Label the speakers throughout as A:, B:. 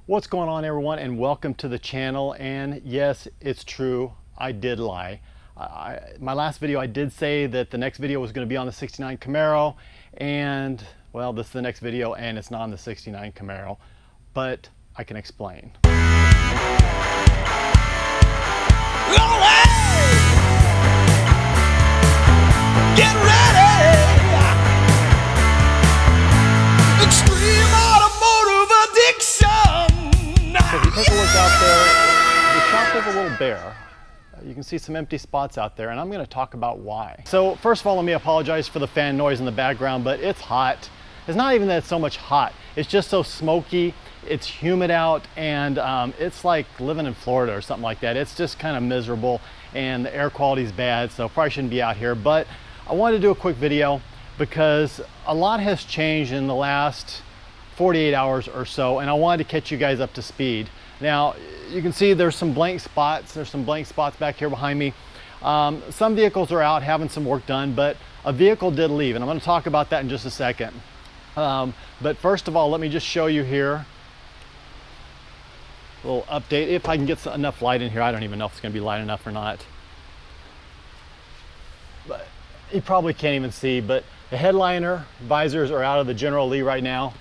A: What's going on, everyone, and welcome to the channel. And yes, it's true, I did lie. My last video, I did say that the next video was going to be on the 69 Camaro, and well, this is the next video and it's not on the 69 Camaro, but I can explain.
B: Get ready! Extreme automotive addiction!
A: So if you take a look out there, the shop is a little bare. You can see some empty spots out there, and I'm going to talk about why. So first of all, let me apologize for the fan noise in the background, but it's hot. It's not even that it's so much hot. It's just so smoky. It's humid out, and it's like living in Florida or something like that. It's just kind of miserable, and the air quality is bad, so probably shouldn't be out here. But I wanted to do a quick video because a lot has changed in the last 48 hours or so, and I wanted to catch you guys up to speed. Now, you can see there's some blank spots. There's some blank spots back here behind me. Some vehicles are out having some work done, but a vehicle did leave, and I'm going to talk about that in just a second. But first of all, let me just show you here a little update. If I can get enough light in here, I don't even know if it's going to be light enough or not. But you probably can't even see, but the headliner visors are out of the General Lee right now.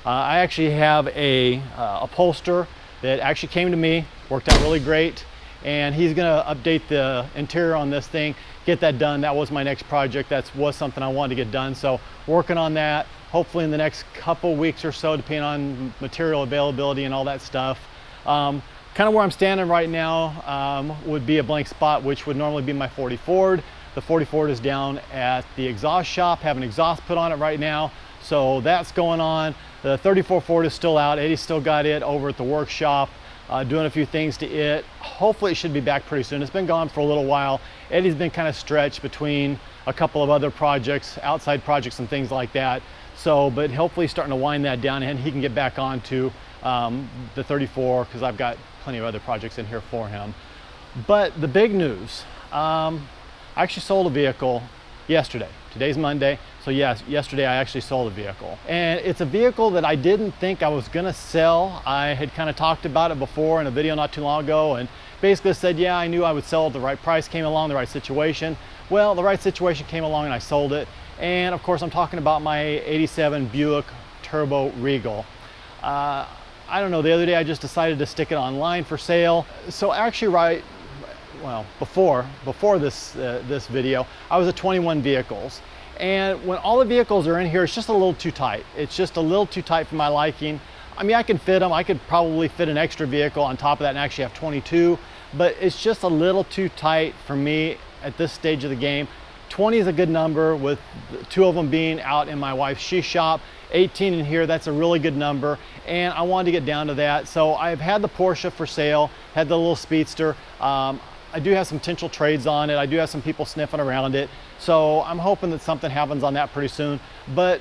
A: I actually have a upholster that actually came to me, worked out really great, and he's going to update the interior on this thing, get that done. That was my next project. That was something I wanted to get done, so working on that. Hopefully in the next couple weeks or so, depending on material availability and all that stuff. Kind of where I'm standing right now would be a blank spot, which would normally be my 40 Ford. The 40 Ford is down at the exhaust shop, having exhaust put on it right now. So that's going on. The 34 Ford is still out. Eddie's still got it over at the workshop, doing a few things to it. Hopefully it should be back pretty soon. It's been gone for a little while. Eddie's been kind of stretched between a couple of other projects, outside projects and things like that. So, but hopefully he's starting to wind that down and he can get back onto the 34, because I've got plenty of other projects in here for him. But the big news, I actually sold a vehicle yesterday. Today's Monday, so yes, yesterday I actually sold a vehicle. And it's a vehicle that I didn't think I was gonna sell. I had kind of talked about it before in a video not too long ago, and basically said, yeah, I knew I would sell it. The right price came along, the right situation. Well, the right situation came along and I sold it. And of course, I'm talking about my 87 Buick Turbo Regal. I don't know, the other day I just decided to stick it online for sale. So actually before this video, I was at 21 vehicles. And when all the vehicles are in here, it's just a little too tight. It's just a little too tight for my liking. I mean, I can fit them. I could probably fit an extra vehicle on top of that and actually have 22, but it's just a little too tight for me at this stage of the game. 20 is a good number, with 2 of them being out in my wife's she shop. 18 in here, that's a really good number, and I wanted to get down to that. So I've had the Porsche for sale, had the little Speedster. I do have some potential trades on it. I do have some people sniffing around it. So I'm hoping that something happens on that pretty soon. But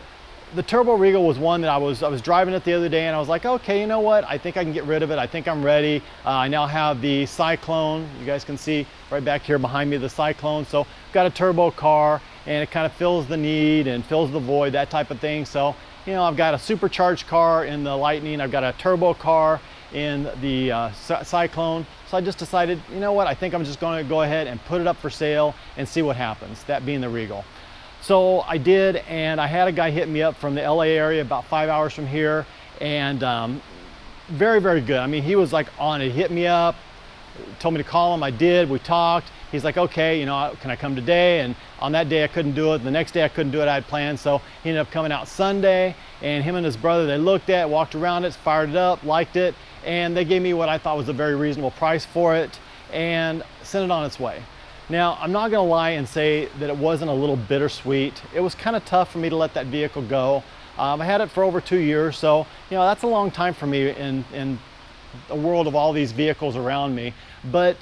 A: the Turbo Regal was one that I was driving it the other day, and I was like, okay, you know what? I think I can get rid of it. I think I'm ready. I now have the Cyclone. You guys can see right back here behind me, the Cyclone. So I've got a turbo car, and it kind of fills the need and fills the void, that type of thing. So, you know, I've got a supercharged car in the Lightning. I've got a turbo car in the Cyclone. So I just decided, you know what, I think I'm just going to go ahead and put it up for sale and see what happens, that being the Regal. So I did, and I had a guy hit me up from the LA area, about 5 hours from here, and very, very good. I mean, he was like on it. He hit me up, told me to call him. I did, we talked. He's like, okay, you know, can I come today? And on that day I couldn't do it. The next day I couldn't do it, I had plans. So he ended up coming out Sunday, and him and his brother, they looked at it, walked around it, fired it up, liked it, and they gave me what I thought was a very reasonable price for it and sent it on its way. Now, I'm not gonna lie and say that it wasn't a little bittersweet. It was kind of tough for me to let that vehicle go. I had it for over 2 years, so you know, that's a long time for me in the world of all these vehicles around me. But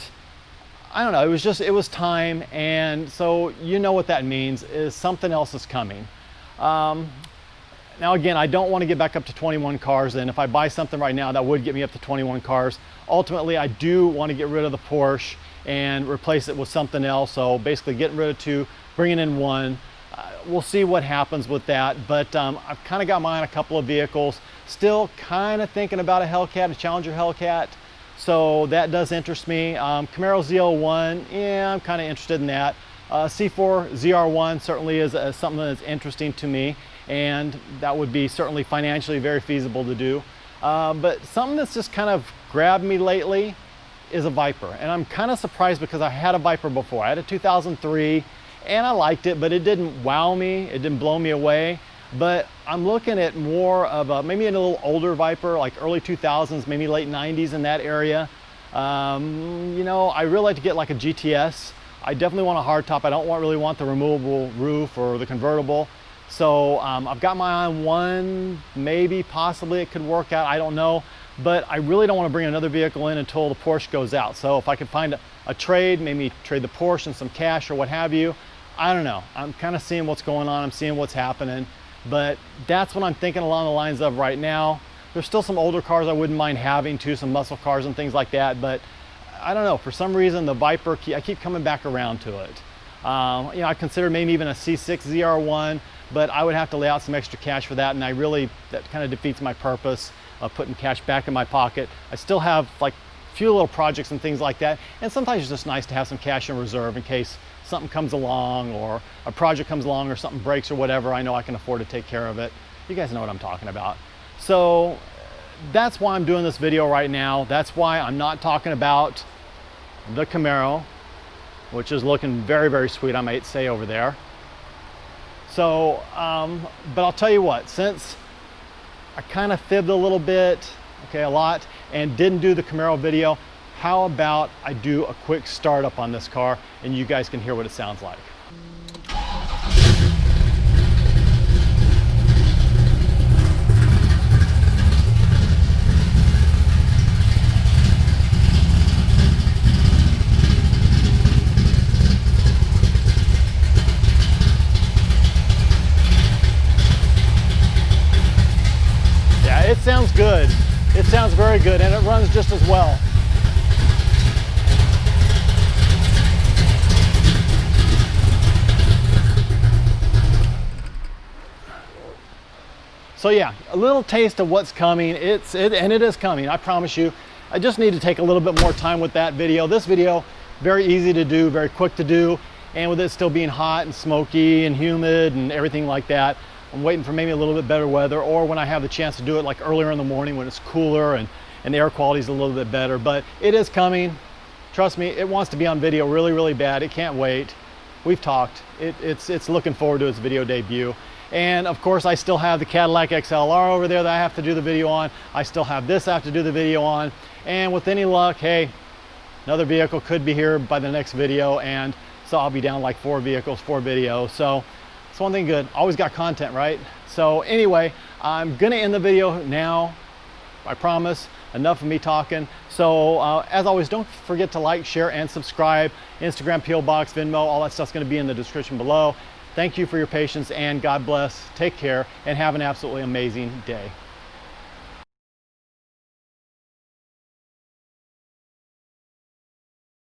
A: I don't know, it was time, and so you know what that means, is something else is coming. Now again, I don't want to get back up to 21 cars, and if I buy something right now, that would get me up to 21 cars. Ultimately, I do want to get rid of the Porsche and replace it with something else. So basically getting rid of 2, bringing in 1. We'll see what happens with that, but I've kind of got my eye on a couple of vehicles. Still kind of thinking about a Hellcat, a Challenger Hellcat. So that does interest me. Camaro Z01, yeah, I'm kind of interested in that. C4 ZR1 certainly is something that's interesting to me, and that would be certainly financially very feasible to do. But something that's just kind of grabbed me lately is a Viper, and I'm kind of surprised because I had a Viper before. I had a 2003 and I liked it, but it didn't wow me, it didn't blow me away. But I'm looking at more of a, maybe a little older Viper, like early 2000s, maybe late 90s in that area. You know, I really like to get like a GTS. I definitely want a hardtop. I don't really want the removable roof or the convertible. So I've got my eye on one, maybe, possibly it could work out, I don't know. But I really don't want to bring another vehicle in until the Porsche goes out. So if I could find a trade, maybe trade the Porsche and some cash or what have you, I don't know. I'm kind of seeing what's going on, I'm seeing what's happening. But that's what I'm thinking along the lines of right now. There's still some older cars I wouldn't mind having too, some muscle cars and things like that. But I don't know, for some reason the Viper, I keep coming back around to it. You know, I consider maybe even a C6 ZR1, but I would have to lay out some extra cash for that, and that kind of defeats my purpose of putting cash back in my pocket. I still have like a few little projects and things like that, and sometimes it's just nice to have some cash in reserve in case something comes along or a project comes along or something breaks or whatever. I know I can afford to take care of it. You guys know what I'm talking about. So that's why I'm doing this video right now. That's why I'm not talking about the Camaro, which is looking very, very sweet, I might say, over there. So, but I'll tell you what, since I kind of fibbed a little bit, okay, a lot, and didn't do the Camaro video, how about I do a quick startup on this car and you guys can hear what it sounds like. Yeah, it sounds good. It sounds very good, and it runs just as well. So yeah, a little taste of what's coming. And it is coming, I promise you. I just need to take a little bit more time with that video. This video, very easy to do, very quick to do, and with it still being hot and smoky and humid and everything like that, I'm waiting for maybe a little bit better weather, or when I have the chance to do it like earlier in the morning when it's cooler and the air quality is a little bit better. But it is coming. Trust me, it wants to be on video really, really bad. It can't wait. We've talked. It's looking forward to its video debut. And of course, I still have the Cadillac XLR over there that I have to do the video on. I still have this I have to do the video on. And with any luck, hey, another vehicle could be here by the next video. And so I'll be down like 4 vehicles, 4 videos. So it's one thing good. Always got content, right? So anyway, I'm gonna end the video now. I promise. Enough of me talking. So as always, don't forget to like, share, and subscribe. Instagram, PO Box, Venmo, all that stuff's gonna be in the description below. Thank you for your patience, and God bless. Take care and have an absolutely amazing day.